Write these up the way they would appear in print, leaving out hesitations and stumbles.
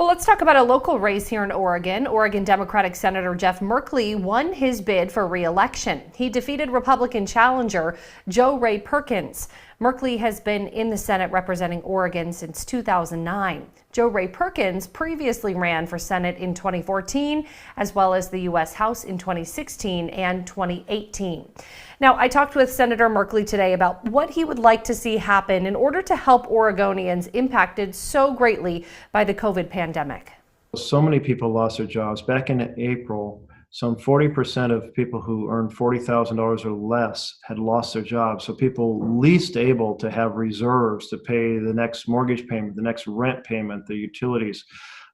Well, let's talk about a local race here in Oregon. Oregon Democratic Senator Jeff Merkley won his bid for re-election. He defeated Republican challenger Jo Ray Perkins. Merkley has been in the Senate representing Oregon since 2009. Jo Ray Perkins previously ran for Senate in 2014, as well as the U.S. House in 2016 and 2018. Now, I talked with Senator Merkley today about what he would like to see happen in order to help Oregonians impacted so greatly by the COVID pandemic. So many people lost their jobs. Back in April, some 40% of people who earned $40,000 or less had lost their jobs. So people least able to have reserves to pay the next mortgage payment, the next rent payment, the utilities.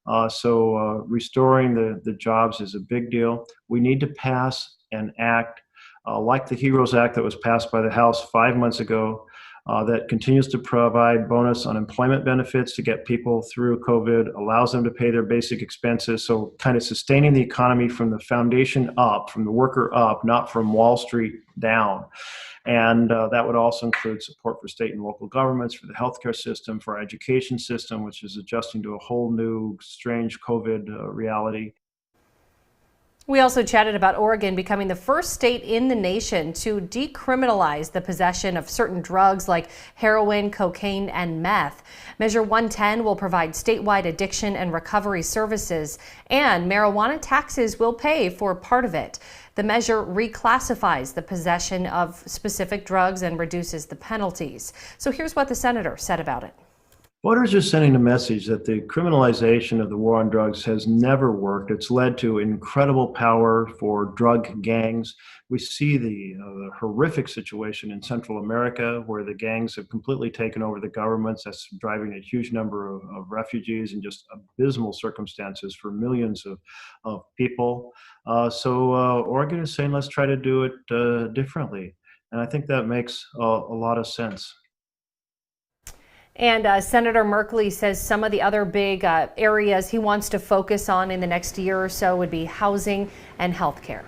Restoring the jobs is a big deal. We need to pass an act like the HEROES Act that was passed by the House 5 months ago, that continues to provide bonus unemployment benefits to get people through COVID, allows them to pay their basic expenses. So kind of sustaining the economy from the foundation up, from the worker up, not from Wall Street down. And that would also include support for state and local governments, for the healthcare system, for our education system, which is adjusting to a whole new strange COVID reality. We also chatted about Oregon becoming the first state in the nation to decriminalize the possession of certain drugs like heroin, cocaine, and meth. Measure 110 will provide statewide addiction and recovery services, and marijuana taxes will pay for part of it. The measure reclassifies the possession of specific drugs and reduces the penalties. So here's what the senator said about it. Voters are sending a message that the criminalization of the war on drugs has never worked. It's led to incredible power for drug gangs. We see the horrific situation in Central America where the gangs have completely taken over the governments. That's driving a huge number of refugees and just abysmal circumstances for millions of people. Oregon is saying, let's try to do it differently. And I think that makes a lot of sense. And Senator Merkley says some of the other big areas he wants to focus on in the next year or so would be housing and health care.